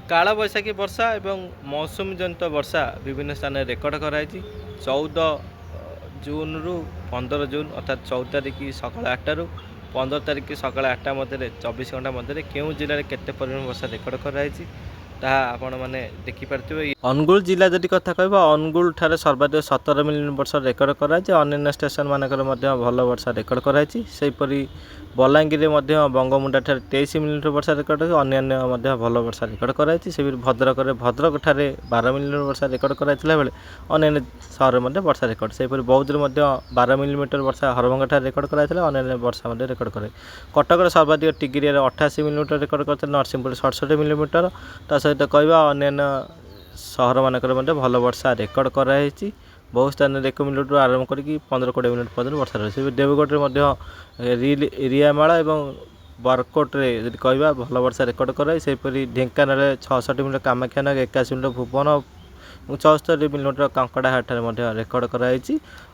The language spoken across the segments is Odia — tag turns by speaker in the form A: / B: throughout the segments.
A: କାଳବୈଶାଖୀ ବର୍ଷା ଏବଂ ମୌସୁମୀ ଜନିତ ବର୍ଷା ବିଭିନ୍ନ ସ୍ଥାନରେ ରେକର୍ଡ କରାଯାଇଛି। 14 ଜୁନ୍ରୁ 15 ଜୁନ୍ ଅର୍ଥାତ୍ 14 ତାରିଖ ସକାଳ 8ଟାରୁ 15 ତାରିଖ ସକାଳ 8ଟା ମଧ୍ୟରେ 24 ଘଣ୍ଟା ମଧ୍ୟରେ କେଉଁ ଜିଲ୍ଲାରେ କେତେ ପରିମାଣ ବର୍ଷା ରେକର୍ଡ କରାଯାଇଛି ତାହା ଆପଣମାନେ ଦେଖିପାରୁଥିବେ। ଅନୁଗୁଳ ଜିଲ୍ଲା ଯଦି କଥା କହିବା, ଅନୁଗୁଳ ଠାରେ ସର୍ବାଧିକ 17 ମିଲିମିଟର ବର୍ଷା ରେକର୍ଡ କରାଯାଇଛି। ଅନ୍ୟାନ୍ୟ ଷ୍ଟେସନ ମାନଙ୍କରେ ମଧ୍ୟ ଭଲ ବର୍ଷା ରେକର୍ଡ କରାଯାଇଛି। ସେହିପରି ବଲାଙ୍ଗୀରରେ ମଧ୍ୟ ବଙ୍ଗମୁଣ୍ଡା ଠାରେ 23 ମିଲିମିଟର ବର୍ଷା ରେକର୍ଡ ହୋଇଛି। ଅନ୍ୟାନ୍ୟ ମଧ୍ୟ ଭଲ ବର୍ଷା ରେକର୍ଡ କରାଯାଇଛି। ସେହିପରି ଭଦ୍ରକ ଠାରେ 12 ମିଲିମିଟର ବର୍ଷା ରେକର୍ଡ କରାଯାଇଥିଲା ବେଳେ ଅନ୍ୟାନ୍ୟ ସହରରେ ମଧ୍ୟ ବର୍ଷା ରେକର୍ଡ। ସେହିପରି ବୌଦ୍ଧରେ ମଧ୍ୟ 12 ମିଲିମିଟର ବର୍ଷା ହରଭଙ୍ଗା ଠାରେ ରେକର୍ଡ କରାଯାଇଥିଲା। ଅନ୍ୟାନ୍ୟ ବର୍ଷା ମଧ୍ୟ ରେକର୍ଡ କରାଯାଇଛି। କଟକରେ ସର୍ବାଧିକ ଟିଗିରିଆରେ 88 ମିଲିମିଟର ରେକର୍ଡ କରିଥିଲା। ନରସିଂହପୁରରେ 67 ମିଲିମିଟର। ତା ସହିତ କହିବା ଅନ୍ୟାନ୍ୟ ସହର ମାନଙ୍କରେ ମଧ୍ୟ ଭଲ ବର୍ଷା ରେକର୍ଡ କରାଯାଇଛି। ବହୁ ସ୍ଥାନରେ 1 ମିନିଟରୁ ଆରମ୍ଭ କରିକି 15-20 ମିନିଟ୍ ପର୍ଯ୍ୟନ୍ତ ବର୍ଷା ରହିଛି। ଦେବଗଡ଼ରେ ମଧ୍ୟ ରିଆମାଳ ଏବଂ ବରକୋଟରେ ଯଦି କହିବା ଭଲ ବର୍ଷା ରେକର୍ଡ କରାଯାଇଛି। ସେହିପରି ଢେଙ୍କାନାଳରେ 66 millimetre, Kamakhyanagar 81 millimetre, Bhuban 74 millimetre କଙ୍କଡ଼ାହାଟରେ ମଧ୍ୟ ରେକର୍ଡ କରାଯାଇଛି।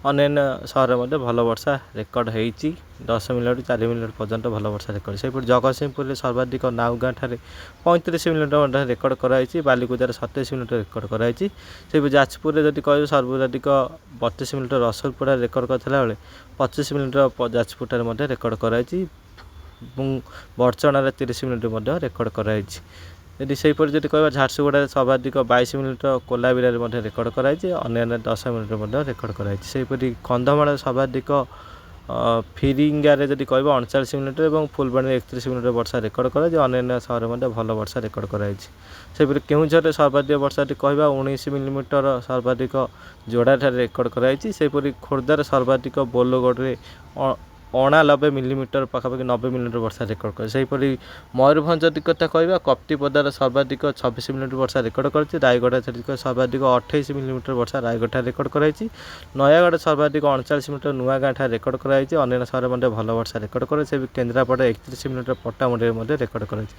A: ଅନ୍ୟାନ୍ୟ ସହରରେ ମଧ୍ୟ ଭଲ ବର୍ଷା ରେକର୍ଡ ହୋଇଛି। 10 ମିଲିମିଟର 4 ମିଲିମିଟର ପର୍ଯ୍ୟନ୍ତ ଭଲ ବର୍ଷା ରେକର୍ଡ। ସେହିପରି ଜଗତସିଂହପୁରରେ ସର୍ବାଧିକ ନାଉଗାଁ ଠାରେ 35 ମିଲିମିଟର ମଧ୍ୟ ରେକର୍ଡ କରାଯାଇଛି। ବାଲିକୁଦାରେ 27 ମିଲିମିଟର ରେକର୍ଡ କରାଯାଇଛି। ସେହିପରି ଯାଜପୁରରେ ଯଦି କହିବେ ସର୍ବାଧିକ 32 ମିଲିମିଟର ରସଲପୁରରେ ରେକର୍ଡ କରିଥିଲା ବେଳେ 25 ମିଲିମିଟର ଯାଜପୁରଠାରେ ମଧ୍ୟ ରେକର୍ଡ କରାଯାଇଛି ଏବଂ ବଡ଼ଚଣାରେ 30 ମିଲିମିଟର ମଧ୍ୟ ରେକର୍ଡ କରାଯାଇଛି। ଯଦି ସେହିପରି ଯଦି କହିବା ଝାରସୁଗୁଡ଼ାରେ ସର୍ବାଧିକ 22 ମିଲିମିଟର, କୋଲାବିରାରେ ମଧ୍ୟ ରେକର୍ଡ କରାଯାଇଛି। ଅନ୍ୟାନ୍ୟ 10 ମିଲିମିଟର ମଧ୍ୟ ରେକର୍ଡ କରାଯାଇଛି। ସେହିପରି କନ୍ଧମାଳରେ ସର୍ବାଧିକ ଫିରିଙ୍ଗାରେ ଯଦି କହିବା 39 ମିଲିମିଟର ଏବଂ ଫୁଲବାଣୀରେ 31 ମିଲିମିଟର ବର୍ଷା ରେକର୍ଡ କରାଯାଇଛି। ଅନ୍ୟାନ୍ୟ ସହରରେ ମଧ୍ୟ ଭଲ ବର୍ଷା ରେକର୍ଡ କରାଯାଇଛି। ସେହିପରି କେଉଁଝରରେ ସର୍ବାଧିକ ବର୍ଷା ଯଦି କହିବା 19 ମିଲିମିଟର ସର୍ବାଧିକ ଯୋଡ଼ାଠାରେ ରେକର୍ଡ କରାଯାଇଛି। ସେହିପରି ଖୋର୍ଦ୍ଧାରେ ସର୍ବାଧିକ ବୋଲଗଡ଼ରେ 89 ମିଲିମିଟର ପାଖାପାଖି 90 ମିଲିମିଟର ବର୍ଷା ରେକର୍ଡ କରାଯାଇଛି। ସେହିପରି ମୟୂରଭଞ୍ଜ ଯଦି କଥା କହିବା କପ୍ତିପଦାରେ ସର୍ବାଧିକ 26 ମିଲିମିଟର ବର୍ଷା ରେକର୍ଡ କରିଛି। ରାୟଗଡ଼ାରେ ସର୍ବାଧିକ 28 ମିଲିମିଟର ବର୍ଷା ରାୟଗଡ଼ାଠାରେ ରେକର୍ଡ କରାଯାଇଛି। ନୟାଗଡ଼ ସର୍ବାଧିକ 39 ମିଲିମିଟର ନୂଆଗାଁ ଠାରେ ରେକର୍ଡ କରାଯାଇଛି। ଅନ୍ୟାନ୍ୟ ସହରରେ ମଧ୍ୟ ଭଲ ବର୍ଷା ରେକର୍ଡ କରାଯାଇଛି। କେନ୍ଦ୍ରାପଡ଼ା 31 ମିଲିମିଟର ପଟ୍ଟାମୁଣ୍ଡିରେ ମଧ୍ୟ ରେକର୍ଡ କରାଯାଇଛି।